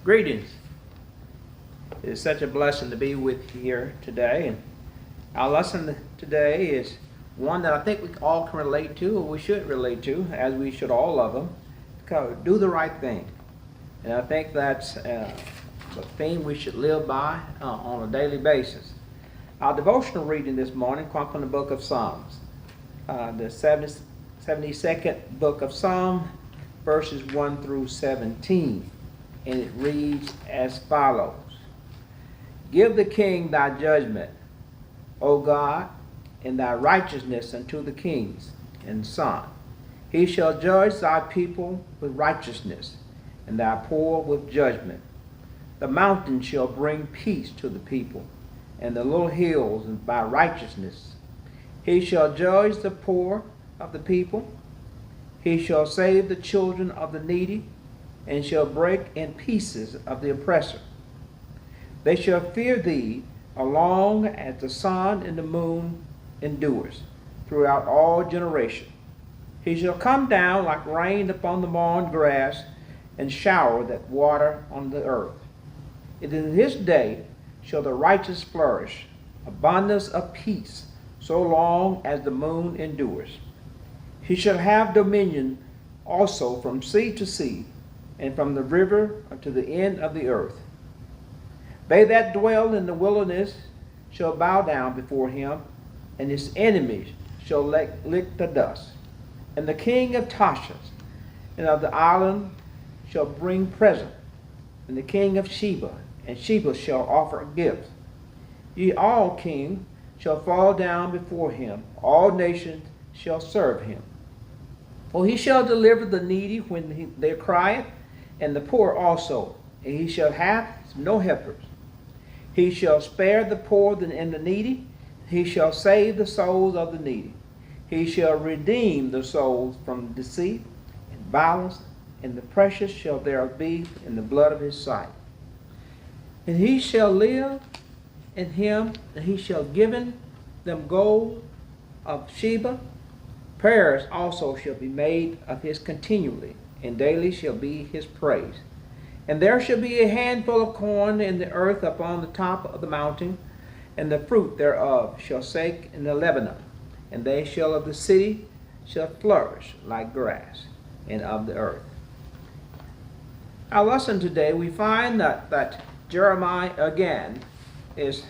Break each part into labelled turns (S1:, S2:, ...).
S1: Greetings. It is such a blessing to be with you here today. And our lesson today is one that I think we all can relate to, or we should relate to, as we should all of them. It's called Do the Right Thing. And I think that's the theme we should live by on a daily basis. Our devotional reading this morning comes from the book of Psalms, the 72nd book of Psalms, verses 1 through 17. And it reads as follows. Give the king thy judgment, O God, and thy righteousness unto the kings and son. He shall judge thy people with righteousness, and thy poor with judgment. The mountains shall bring peace to the people, and the little hills by righteousness. He shall judge the poor of the people. He shall save the children of the needy, and shall break in pieces of the oppressor. They shall fear thee along as the sun and the moon endures throughout all generation. He shall come down like rain upon the mown grass, and shower that water on the earth. And in his day shall the righteous flourish, abundance of peace, so long as the moon endures. He shall have dominion also from sea to sea, and from the river unto the end of the earth. They that dwell in the wilderness shall bow down before him, and his enemies shall lick the dust. And the king of Tarshish and of the island shall bring present, and the king of Sheba, and Sheba shall offer a gift. Ye all kings shall fall down before him, all nations shall serve him. For he shall deliver the needy when they cry, and the poor also, and he shall have no helpers. He shall spare the poor and the needy. He shall save the souls of the needy. He shall redeem the souls from deceit and violence, and the precious shall there be in the blood of his sight. And he shall live in him, and he shall give them gold of Sheba. Prayers also shall be made of his continually, and daily shall be his praise. And there shall be a handful of corn in the earth upon the top of the mountain, and the fruit thereof shall sake in the Lebanon, and they shall of the city shall flourish like grass and of the earth. Our lesson today, we find that Jeremiah again is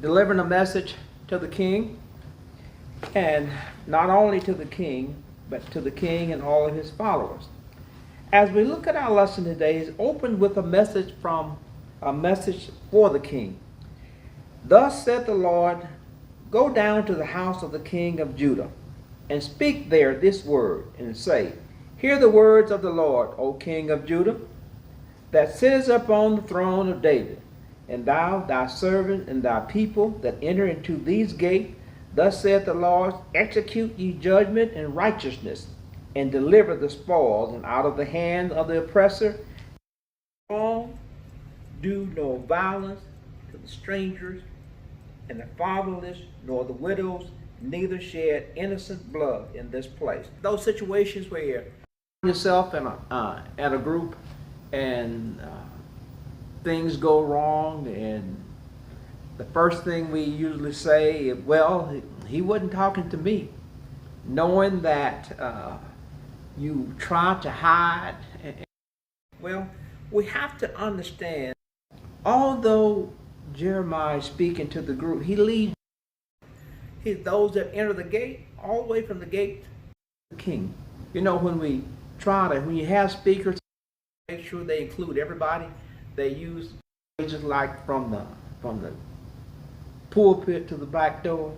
S1: delivering a message to the king, and not only to the king, but to the king and all of his followers. As we look at our lesson today, it's opened with a message for the king. Thus saith the Lord, go down to the house of the king of Judah, and speak there this word, and say, hear the words of the Lord, O king of Judah, that sittest upon the throne of David, and thou, thy servant, and thy people that enter into these gates. Thus saith the Lord, execute ye judgment and righteousness, and deliver the spoils and out of the hand of the oppressor. Do no violence to the strangers and the fatherless, nor the widows, neither shed innocent blood in this place. Those situations where you find yourself in at a group and things go wrong, and the first thing we usually say, well, he wasn't talking to me, knowing that you try to hide. Well, we have to understand, although Jeremiah is speaking to the group, he leads those that enter the gate, all the way from the gate to the king. You know, when you have speakers, make sure they include everybody. They use just like from the pulpit to the back door.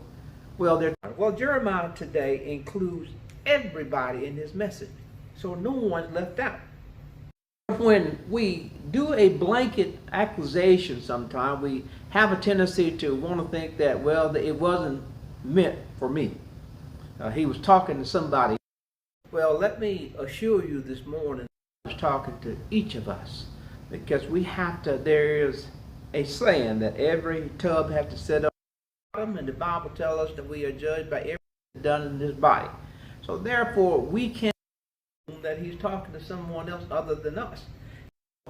S1: Well, Jeremiah today includes everybody in his message, so no one's left out. When we do a blanket accusation, sometimes we have a tendency to want to think that, well, it wasn't meant for me. He was talking to somebody. Well, let me assure you this morning, I was talking to each of us, because we have to, there is a saying that every tub has to sit up, and the Bible tells us that we are judged by everything done in this body. So therefore, we can't assume that he's talking to someone else other than us.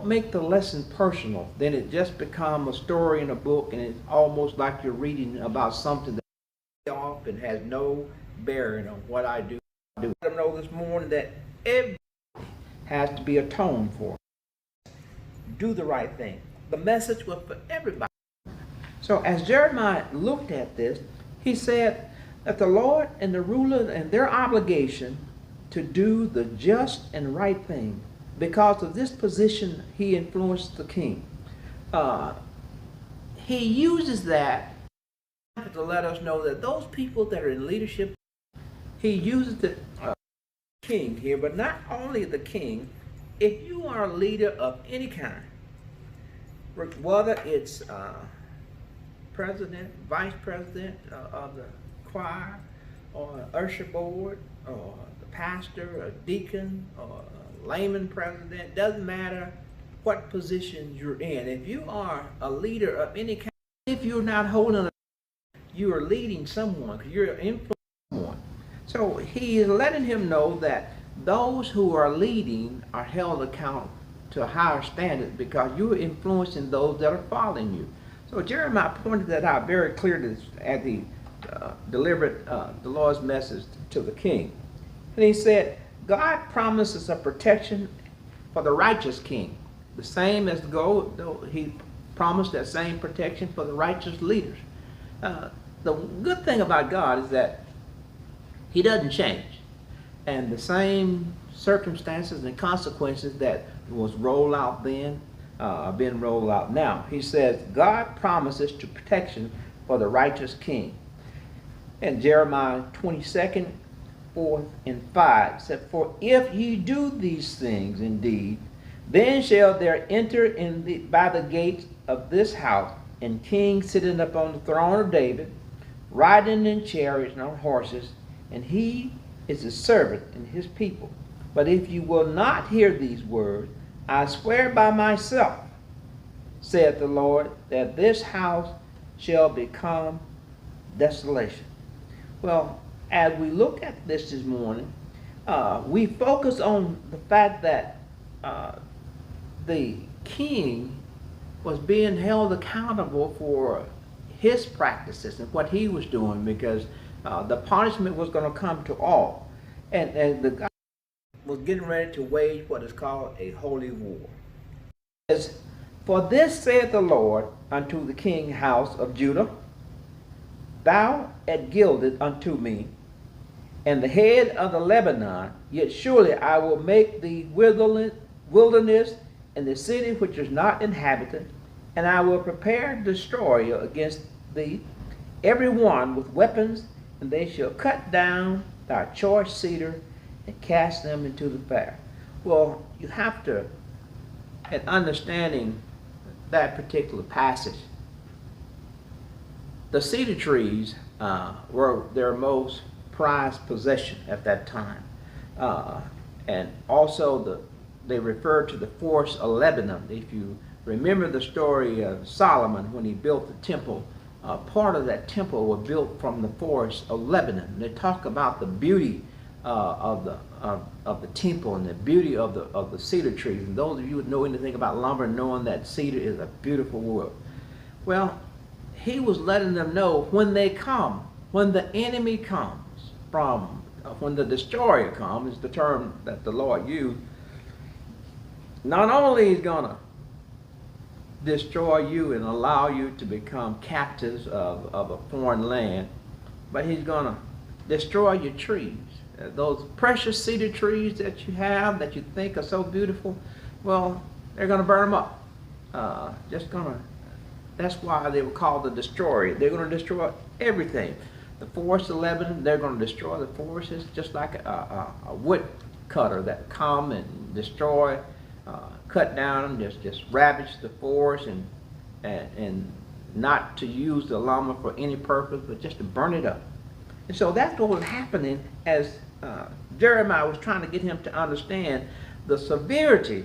S1: Make the lesson personal, then it just becomes a story in a book, and it's almost like you're reading about something that often has no bearing on what I do. Let them know this morning that everybody has to be atoned for. Do the right thing. The message was for everybody. So as Jeremiah looked at this, he said that the Lord and the ruler and their obligation to do the just and right thing. Because of this position, he influenced the king. He uses that to let us know that those people that are in leadership, he uses the king here, but not only the king. If you are a leader of any kind, whether it's president, vice president of the choir, or usher board, or the pastor, or deacon, or layman president, doesn't matter what position you're in. If you are a leader of any kind, if you're not holding you are leading someone, because you're influencing someone. So he is letting him know that those who are leading are held accountable to a higher standard because you're influencing those that are following you. So Jeremiah pointed that out very clearly as he delivered the Lord's message to the king. And he said, God promises a protection for the righteous king, the same as he promised that same protection for the righteous leaders. The good thing about God is that he doesn't change. And the same circumstances and consequences that was rolled out then are being rolled out now. He says, God promises to protection for the righteous king. And Jeremiah 22nd, 4 and 5 said, for if ye do these things indeed, then shall there enter by the gates of this house, and kings sitting upon the throne of David, riding in chariots and on horses, and he is his servant and his people. But if you will not hear these words, I swear by myself, saith the Lord, that this house shall become desolation. Well, as we look at this morning, we focus on the fact that the king was being held accountable for his practices and what he was doing, because the punishment was going to come to all. And the God was getting ready to wage what is called a holy war. It says, for this saith the Lord unto the king house of Judah, thou art gilded unto me, and the head of the Lebanon, yet surely I will make thee wilderness, and the city which is not inhabited, and I will prepare to destroy you against thee, every one with weapons, and they shall cut down thy choice cedar and cast them into the fire. Well, you have to, in understanding that particular passage, the cedar trees were their most prized possession at that time. And also they refer to the forest of Lebanon. If you remember the story of Solomon when he built the temple, part of that temple was built from the forest of Lebanon. They talk about the beauty of the temple and the beauty of the cedar trees. And those of you who know anything about lumber, knowing that cedar is a beautiful wood. Well, he was letting them know when they come, when the enemy comes from, when the destroyer comes, is the term that the Lord used, not only is going to destroy you and allow you to become captives of a foreign land, but he's going to destroy your trees. Those precious cedar trees that you have that you think are so beautiful, well, they're going to burn them up. That's why they were called the destroyer. They're going to destroy everything. The forest of Lebanon, they're going to destroy the forests just like a wood cutter that come and destroy, cut down, just ravage the forest and not to use the lumber for any purpose, but just to burn it up. And so that's what was happening as Jeremiah was trying to get him to understand the severity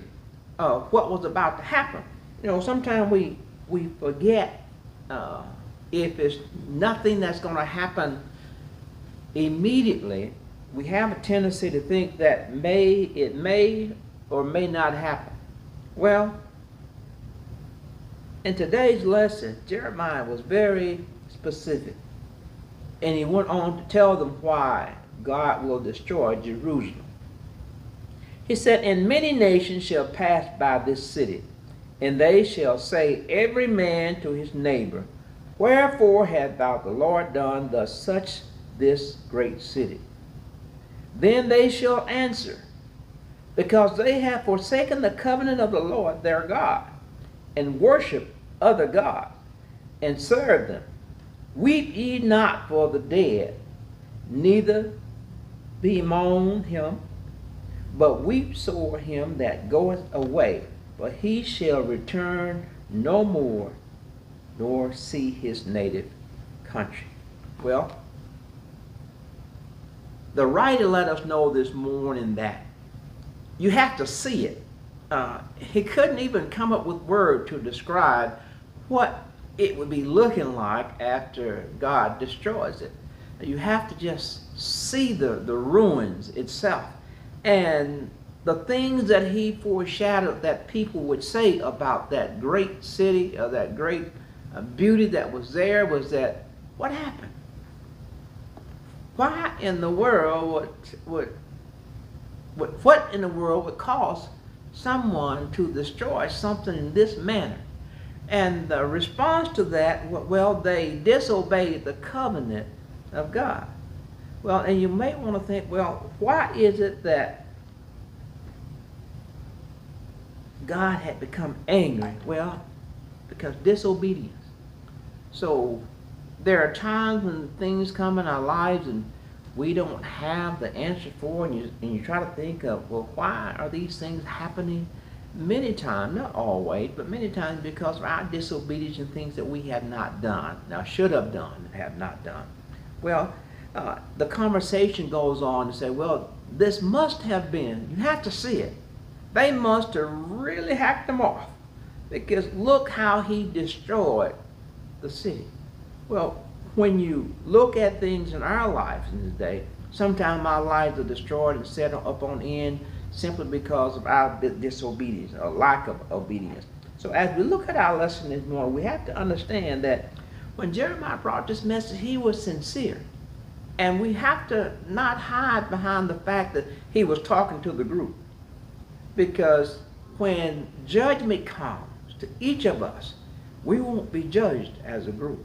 S1: of what was about to happen. You know, sometimes we forget if it's nothing that's going to happen immediately, we have a tendency to think that it may or may not happen. Well, in today's lesson, Jeremiah was very specific. And he went on to tell them why God will destroy Jerusalem. He said, "And many nations shall pass by this city, and they shall say every man to his neighbor, Wherefore hath thou the Lord done thus such this great city? Then they shall answer, Because they have forsaken the covenant of the Lord their God, and worship other gods, and serve them. Weep ye not for the dead, neither bemoan him, but weep sore him that goeth away, for he shall return no more, nor see his native country." Well, the writer let us know this morning that you have to see it. He couldn't even come up with word to describe what it would be looking like after God destroys it. You have to just see the ruins itself and the things that he foreshadowed that people would say about that great city or that great beauty that was there. Was that what happened? Why in the world what in the world would cause someone to destroy something in this manner? And the response to that, well, they disobeyed the covenant of God. Well, and you may want to think, well, why is it that God had become angry? Well, because disobedience. So there are times when things come in our lives and we don't have the answer for, and you try to think of, well, why are these things happening? Many times, not always, but many times because of our disobedience and things that we have not done, now should have done and have not done. Well, the conversation goes on to say, well, this must have been, you have to see it, they must have really hacked them off, because look how he destroyed the city. Well, when you look at things in our lives in this day, sometimes our lives are destroyed and set up on end simply because of our disobedience or lack of obedience. So as we look at our lesson this morning, we have to understand that when Jeremiah brought this message, he was sincere. And we have to not hide behind the fact that he was talking to the group. Because when judgment comes to each of us, we won't be judged as a group.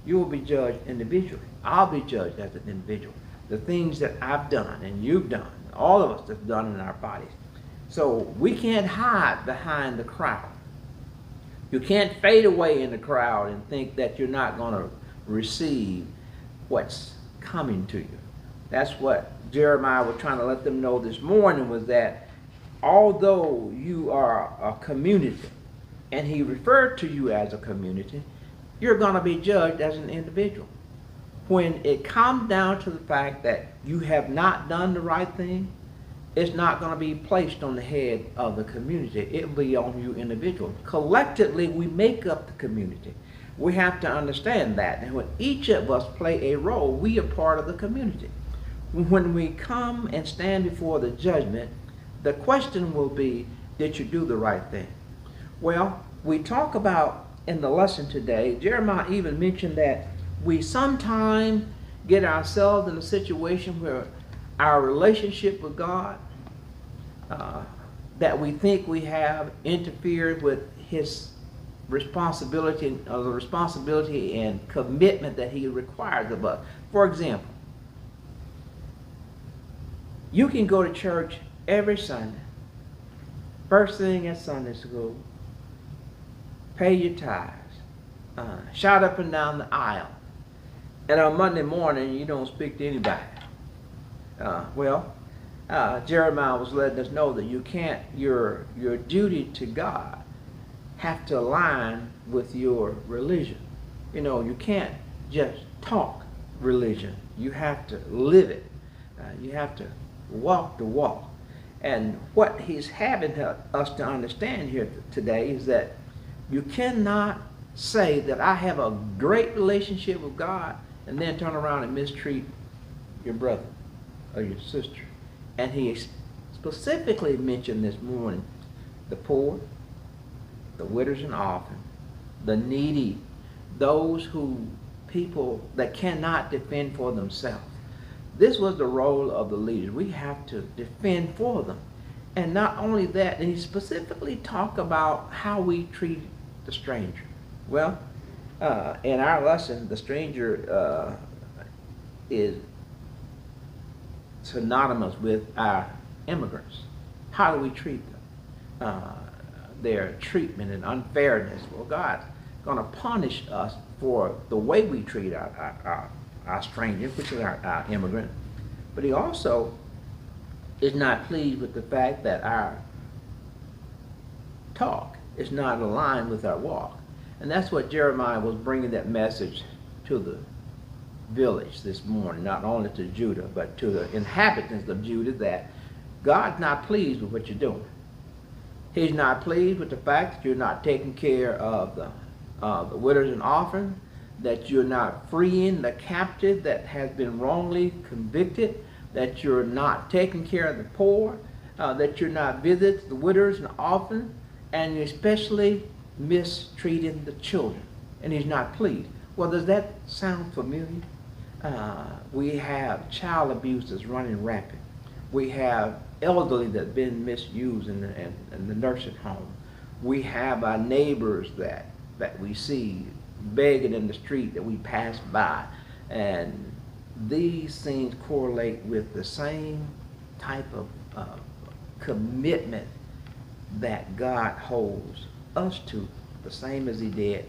S1: You will be judged individually. I'll be judged as an individual. The things that I've done and you've done, all of us have done in our bodies. So we can't hide behind the crowd. You can't fade away in the crowd and think that you're not going to receive what's coming to you. That's what Jeremiah was trying to let them know this morning, was that although you are a community, and he referred to you as a community, you're going to be judged as an individual. When it comes down to the fact that you have not done the right thing, it's not going to be placed on the head of the community. It will be on you individually. Collectively, we make up the community. We have to understand that. And when each of us play a role, we are part of the community. When we come and stand before the judgment, the question will be, did you do the right thing? Well, we talk about in the lesson today, Jeremiah even mentioned that we sometimes get ourselves in a situation where our relationship with God that we think we have interfered with his responsibility, the responsibility and commitment that he requires of us. For example, you can go to church every Sunday, first thing at Sunday school, pay your tithes, shout up and down the aisle, and on Monday morning you don't speak to anybody. Jeremiah was letting us know that you can't, your duty to God have to align with your religion. You know, you can't just talk religion. You have to live it. You have to walk the walk. And what he's having us to understand here today is that you cannot say that I have a great relationship with God and then turn around and mistreat your brother or your sister. And he specifically mentioned this morning the poor, the widows and orphans, the needy, those who people that cannot defend for themselves. This was the role of the leaders. We have to defend for them. And not only that, and he specifically talked about how we treat the stranger. Well, in our lesson, the stranger is synonymous with our immigrants. How do we treat them? Their treatment and unfairness. Well, God's going to punish us for the way we treat our strangers, which is our immigrant. But he also is not pleased with the fact that our talk is not aligned with our walk. And that's what Jeremiah was bringing that message to the village this morning, not only to Judah, but to the inhabitants of Judah, that God's not pleased with what you're doing. He's not pleased with the fact that you're not taking care of the widows and orphans, that you're not freeing the captive that has been wrongly convicted, that you're not taking care of the poor, that you're not visiting the widows and orphans, and you're especially mistreating the children. And he's not pleased. Well, does that sound familiar? We have child abuse that's running rampant. We have elderly that's been misused in the nursing home. We have our neighbors that we see begging in the street that we pass by. And these things correlate with the same type of commitment that God holds us to, the same as he did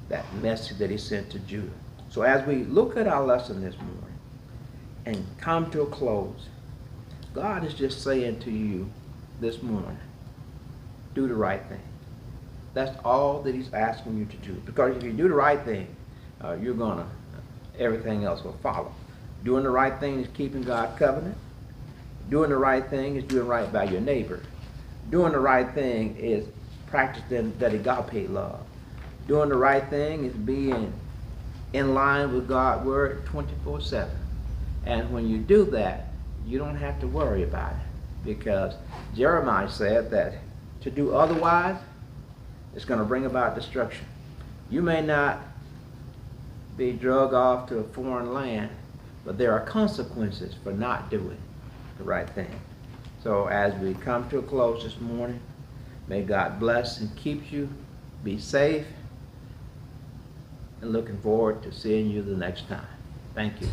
S1: that message that he sent to Judah. So as we look at our lesson this morning and come to a close, God is just saying to you this morning, do the right thing. That's all that he's asking you to do. Because if you do the right thing, everything else will follow. Doing the right thing is keeping God's covenant. Doing the right thing is doing right by your neighbor. Doing the right thing is practicing that agape love. Doing the right thing is being in line with God's word 24/7. And when you do that, you don't have to worry about it, because Jeremiah said that to do otherwise, it's going to bring about destruction. You may not be drug off to a foreign land, but there are consequences for not doing the right thing. So as we come to a close this morning, may God bless and keep you. Be safe, and looking forward to seeing you the next time. Thank you.